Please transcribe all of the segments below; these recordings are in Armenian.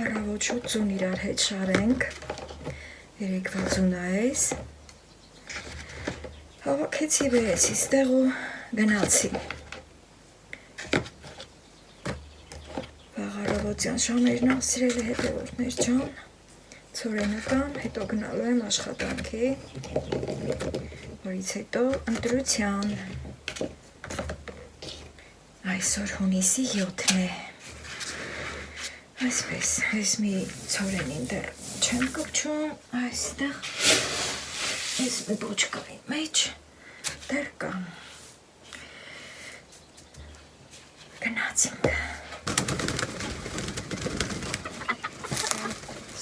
Առավոտ շուտ ձուն իրար հետ շարենք, երեկվա ձունա ես, հավաքեցի բերեցի ստեղ ու գնացի, վաղ առավոտյան շամերն ասիրելի հետևորդներ ջան, ցորենական, հետո գնալու եմ աշխատանքի, որից հետո ընտրության, այսօր հունիսի 7-ն է, այսպես, ես մի ցորենին դեռ չեմ կպչում, այստեղ, ես մի բոճկայի մեջ դեռ կամ, գնացինք,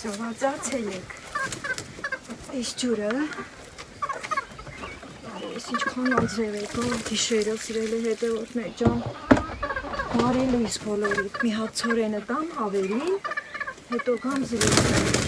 սովացացել եք, ես ջուրը, ես ինչքան անձրև եք, գիշերով սիրելի հետևորդներ ջան, բարի լույս բոլորիդ, մի հատ ցորենը տամ ավերին, հետո կամ զրույցներ։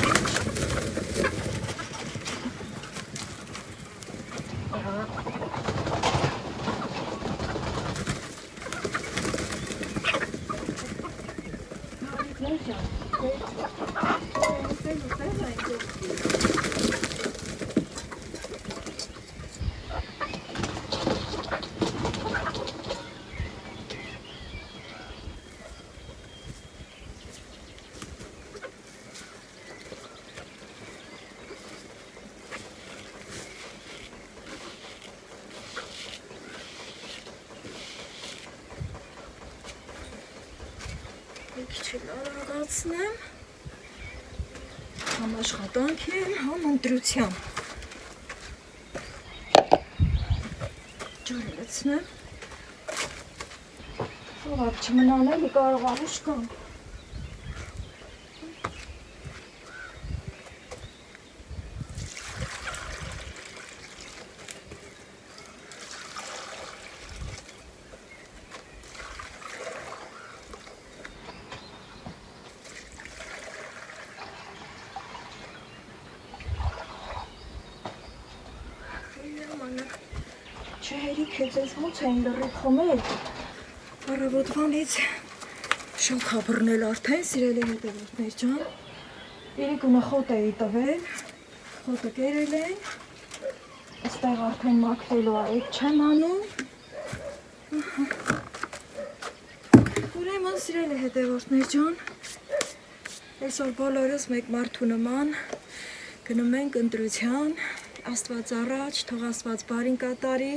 Լարագացնեմ, համ աշխատանք եմ, համ ընտրության, ջուրը լցնեմ, սովակ չմնան էլի կարող անուշ կամ, Չհերիք է ձեզ ոնց էին լրի խմել, առավոտվանից շոք հաբռնել արդեն, սիրելի հետևորդներ ջան, իրիկունը խոտ էի տվել, խոտը կերել են, այստեղ արդեն մաքվելու այդ չեմ անում, ուրեմն սիրելի հետևորդներ ջան, այսօր բոլորս մեկ մարդու նման գնում ենք ընտրության, Աստված առաջ, թող Աստված բարին կատարի,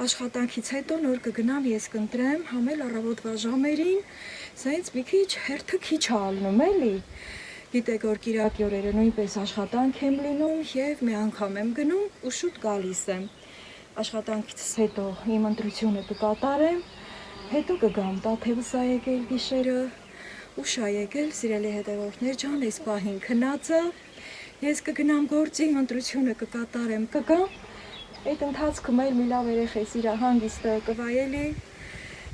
աշխատանքից հետո նոր կգնամ ես կընտրեմ, համել առավոտվա ժամերին, սենց մի քիչ հերթը քիչ ալնում էլի, գիտեք որ կիրակի օրերը նույնպես աշխատանք եմ լինում և մի անգամ եմ գնում ու շուտ գալիս եմ, աշխատանքից հետո իմ ընտրությունը կկատարեմ, հետո կգամ Տաթևս ա եկել գիշերը, ուշ ա եկել, սիրելի հետևորդներ ջան, ես պահին քնածը, ես կգնամ գործի, ընտրությունը կկատարեմ, կգամ, այդ ընթացքում էլ մի լավ երեխես իր հանգիստը կվայելի,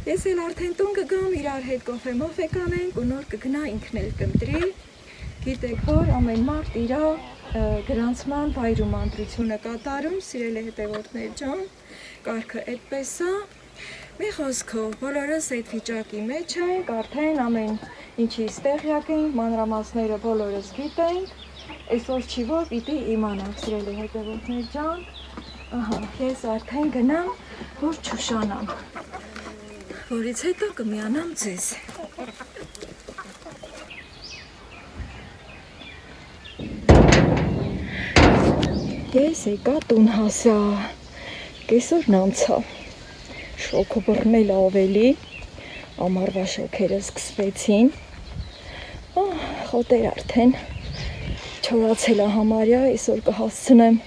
ես էլ արդեն տուն կգամ, իրար հետ կոֆե մոֆե կանենք ու նոր կգնա ինքն էլ կընտրի, գիտեք որ ամեն մարդ իր գրանցման վայրում ընտրությունը կատարում, սիրելի հետևորդներ ջան, կարգը այդպես է, մի խոսքով, բոլորս այդ վիճակի մեջ ենք, արդեն ամեն ինչից տեղյակ ենք, մանրամասները բոլորս գիտենք, այսօր չի որ պիտի իմանանք սիրելի հետևորդներ ջան, ես արդեն գնամ, որ չուշանամ, որից հետո կմիանամ ձեզ։ Ես եկա տուն հասա, կեսօրն անցա, շոքը բռնել ավելի, ամառվա շոքերը սկսվեցին, խոտեր արդեն չորացել է համարյա, այսօր կհասցնեմ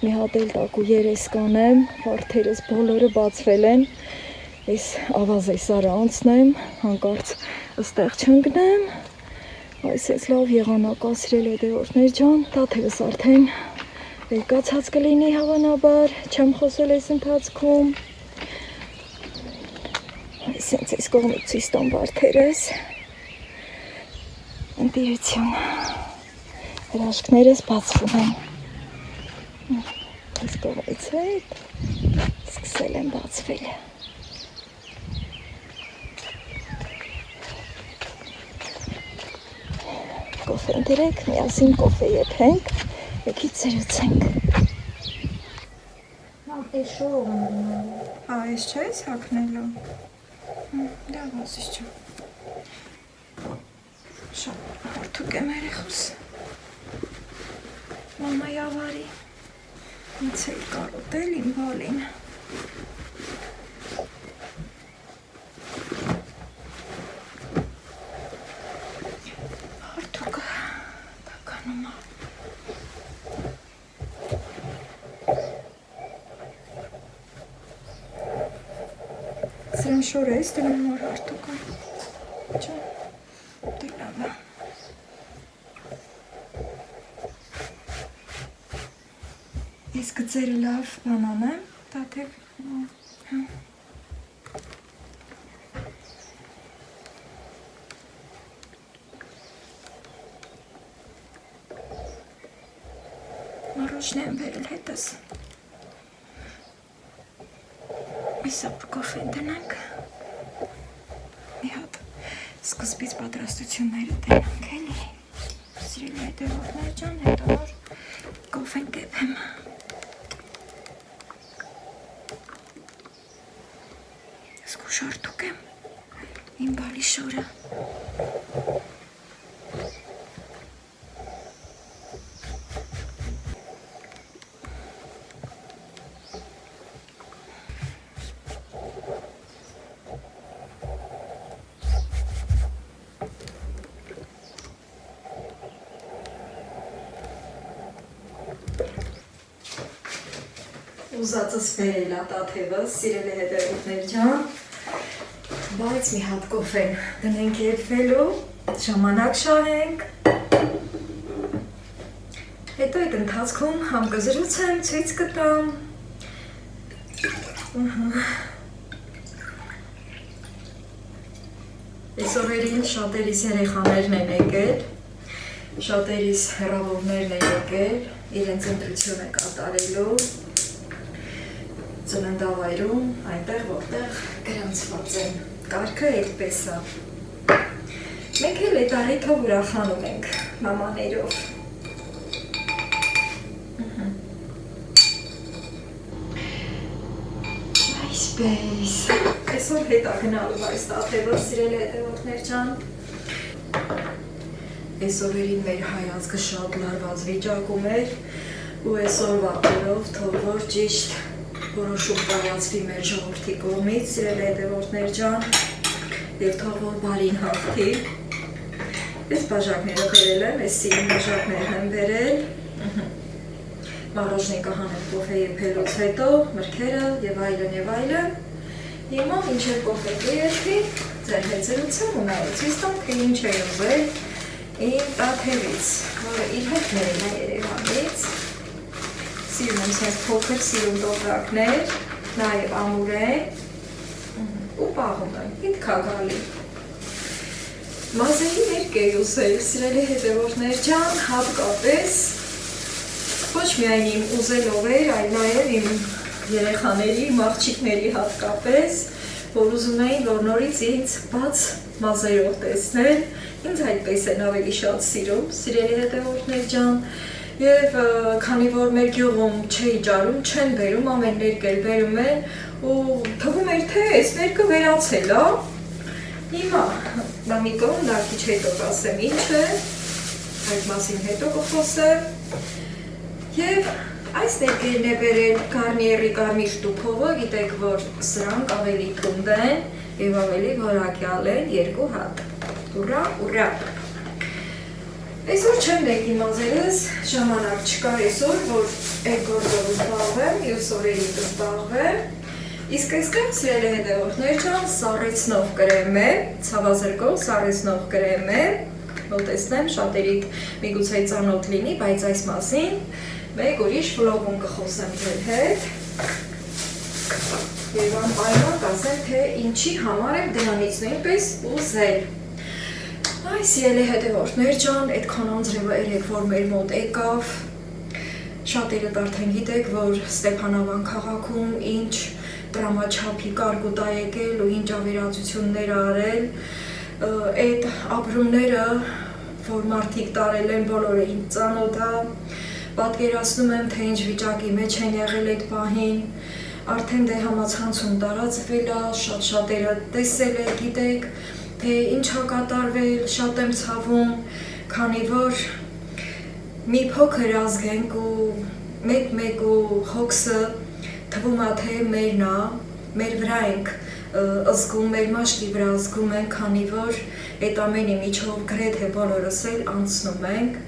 մի հատ էլ տակու երես կանեմ, վարդերս բոլորը բացվել են, ես ավազեսարը անցնեմ, հանկարծ ըստեղ չընկնեմ, այս ես լավ եղանակ ասրել հետևորդներ ջան, Տաթևս արդեն վերկացած կլինի հավանաբար, չեմ խոսել ես ընթացքում, սենց ես կողմից ցույց տամ վարդերս, ընտիրություն, հրաշքներս բացվում են, այս կողմից հետ սկսել եմ բացվել։ կոֆեն դրեք, միասին կոֆե եփենք, եկից ծերուցենք։ Հա, ես չէ ես հակնելու։ Դա ոզիշ չո։ Շատ հորդուկ եմ երեխուս։ Մամա ավարի։ Ինձ էլ կարոտել իմ բալին։ Հորդուկը տականում է։ Սրան շոր ես դնում որ հորդուկը։ Չա, դի լավ է։ Ես գծերը լավ բանան եմ, տատև, հա։ Մարոշն եմ վերել հետս։ Իսապր կոֆեն դնանք, մի հատ սկզբից պատրաստությունները դնանք էլի, սիրելի հետևորդներ ջան, հետո որ կոֆեն կեպեմ։ Ես շարդուկ եմ, իմ բալի շորը։ Ուզածս վերել է տաթևս, սիրելի հետևորդներ ջան, բայց մի հատ կոֆեն դնենք եփվելու, ժամանակ շահենք։ Հետո այդ ընթացքում համ կզրուցեմ, ցույց կտամ։ Այս օրերին շատերիս երեխաներն են եկել, շատերիս հեռավորներն են եկել, իրենց ընտրություն է կատարելու ծննդավայրում, այնտեղ որտեղ գրանցված են, կարգը այդպես է։ Մենք էլ այդ առիթով ուրախանում ենք մամաներով։ Այսպես, այսօր հետա գնալու այս տաթևը, սիրելի հետևորդներ ջան։ Այս օրերին մեր հայացքը շատ լարված վիճակում էր ու այսօրվա օրով թող որ ճիշտ որոշում կայացվի մեր ժողովրդի կողմից, սիրելի հետևորդներ ջան, եւ թող որ բարին հաղթի։ Այս բաժակները բերել եմ, այս սիրուն բաժակներն եմ բերել։ Մառոժնիկը հանեմ կոֆե եփելուց հետո, մրգերը եւ այլն։ Հիմա մինչեւ կոֆե կերքի, ձեր հետ զրուցեմ ու նայեցի տամ, թե ինչ է ուզել իմ տաթևից, որը իր հետ ներել է Երևանից։ Սիրում եմ սենց փոքր սիրուն տոպրակներ, նաև ամուր են ու պաղում եմ, ինքա գալի։ Մազերի ներկ էի ուզել, սիրելի հետևորդներ ջան, հատկապես ոչ միայն իմ ուզելով էր, այլ նաև իմ երեխաների, իմ աղջիկների հատկապես, որ ուզում էին, որ նորից ինձ բաց մազերով տեսնել, ինձ այդպես են ավելի շատ սիրում, սիրելի հետևորդներ ջան, Եվ քանի որ մեր գյուղում չէի ճարում, չեն բերում, ամեն ներկ էլ բերում են ու թվում էր թե այս ներկը վերացել է։ Հիմա դա մի կողմ, դա քիչ հետո կասեմ ինչ է, այդ մասին հետո կխոսեմ։ Եվ այս ներկերն է բերել Garnier-ի կարմիր տուփովը, գիտեք որ սրանք ավելի թունդ են եւ ավելի որակյալ են, 2 հատ։ Ուրա, ուրա։ Այսօր չեմ ներկի մազերս, ժամանակ չկար այսօր, որ այդ գործով զբաղվեմ, մյուս օրերին կզբաղվեմ։ Իսկ այստեղ սիրելի հետևորդներ ջան, սառեցնող կրեմ է, ցավազրկող սառեցնող կրեմ է, մոտեցնեմ շատերիդ միգուցե ծանոթ լինի, բայց այս մասին մեկ ուրիշ վլոգում կխոսեմ ձեր հետ։ Եվ անպայման կասեմ, թե ինչի համար եմ դրանից նույնպես ուզել։ Այս սիրելի հետևորդներ ջան, այդքան անձրևը երեք որ մեր մոտ եկավ, շատերդ արդեն գիտեք, որ Ստեփանավան քաղաքում ինչ տրամաչափի կարգուտ է եկել ու ինչ ավերածություններ արել, այդ ապրումները որ մարդիկ տարել են, բոլորը ինձ ծանոթ է, պատկերացնում եմ, թե ինչ վիճակի մեջ են եղել այդ պահին, արդեն դե համացանցում տարածվել է, շատ շատերը տեսել է, գիտեք, թե ինչ է կատարվել, շատ եմ ցավում, քանի որ մի փոքր ազգ ենք ու մեկ ու հոգսը թվում է, թե մերն է, մեր վրա ենք զգում, մեր մաշկի վրա զգում ենք, քանի որ այդ ամենի միջով գրեթե բոլորս էլ անցնում ենք,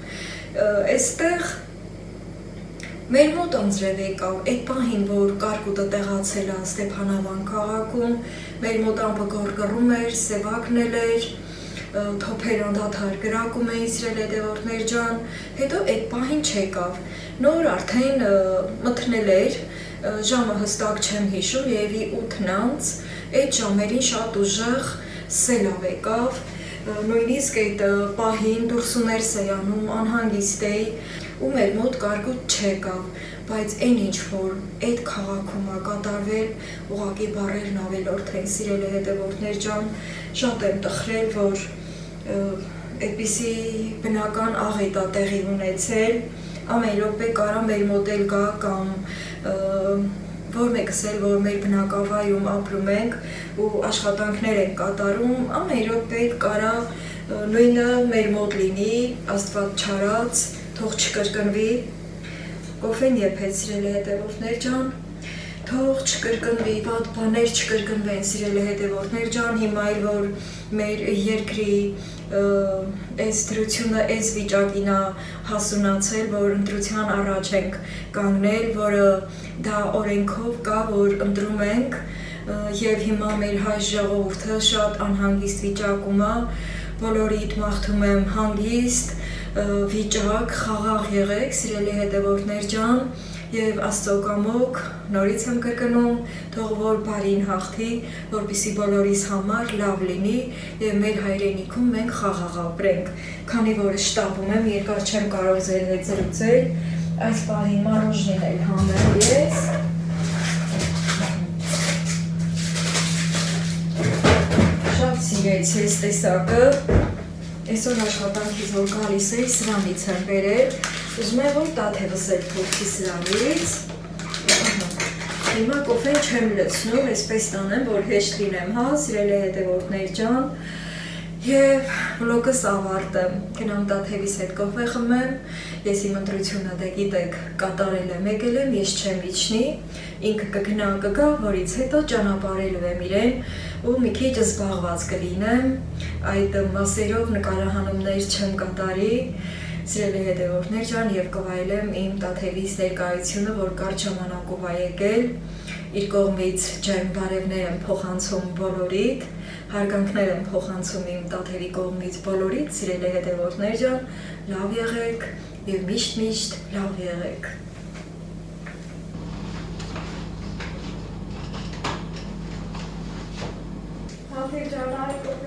այստեղ մեր մոտ անձրև եկավ, այդ պահին, որ կարկուտը տեղացել է Ստեփանավան քաղաքում, մեր մոտ ամպը գոռգռում էր, սևակնել էր, թոփեր անդադար գրակում էին սիրել հետևորդներ ջան, հետո այդ պահին չեկավ, նոր արդեն մթնել էր, ժամը հստակ չեմ հիշում, երևի 8-ն անց, այդ ժամերին շատ ուժեղ սելավ եկավ, նույնիսկ այդ պահին դուրսում էր սեյանում, անհանգիստ էի, ու մեր մոտ կարկուտ չեկավ, բայց այն ինչ որ այդ քաղաքում է կատարվել, ուղղակի բառերն ավելորդ են սիրելի հետևորդներ ջան, շատ եմ տխրել, որ այդպիսի բնական աղետ է տեղի ունեցել, ամեն րոպե կարա մեր մոտ էլ գա կամ որ մեկս էլ, որ մեր բնակավայրում ապրում ենք ու աշխատանքներ ենք կատարում, ամեն րոպե կարա նույնը մեր մոտ լինի, Աստված չարած, թող չկրկնվի, կոֆեն եփեց սիրելի հետևորդներ ջան, թող չկրկնվի, վատ բաներ չկրկնվեն սիրելի հետևորդներ ջան, հիմա էլ որ մեր երկրի այս դրությունը, այս վիճակին է հասունացել, որ ընտրության առաջ ենք կանգնել, որը դա օրենքով կա, որ ընտրում ենք եւ հիմա մեր հայ ժողովուրդը շատ անհանգիստ վիճակում է, բոլորիդ մաղթում եմ հանգիստ վիճակ, խաղաղ եղեք, սիրելի հետևորդներ ջան, եւ Աստծո կամոք, նորից եմ կրկնում, թող որ բարին հաղթի, որպեսզի բոլորիս համար լավ լինի եւ մեր հայրենիքում մենք խաղաղ ապրենք, քանի որ շտապում եմ, երկար չեմ կարող ձեր հետ զրուցել, այս պահին մարոժնին էլ հանեմ ես, շատ սիրեցի այս տեսակը, այսօր աշխատանքից որ գալիս էի, սրանից եմ բերել, ուզում եմ որ տաթևս էլ փոխի սրանից, հիմա կոֆեն չեմ լցնում, այսպես տանեմ, որ հեշտ լինեմ, հա, սիրելի հետևորդներ ջան, եւ վլոգս ավարտեմ, գնամ տաթևիս հետ կոֆե խմեմ, ես իմ ընտրությունը դե գիտեք կատարել եմ, եկել եմ, ես չեմ իջնի, ինքը կգնա կգա, որից հետո ճանապարհելու եմ իրեն ու մի քիչ զբաղված կլինեմ, այդ մասերով նկարահանումներ չեմ կատարի, սիրելի հետևորդներ ջան, եւ կվայելեմ իմ տաթևիս ներկայությունը, որ կարճ ժամանակով է եկել, իր կողմից ջերմ բարևներ եմ փոխանցում բոլորիդ, հարգանքներ եմ փոխանցում իմ տաթևի կողմից բոլորիդ, սիրելի հետևորդներ ջան, լավ եղեք եւ միշտ լավ եղեք։ Thank you.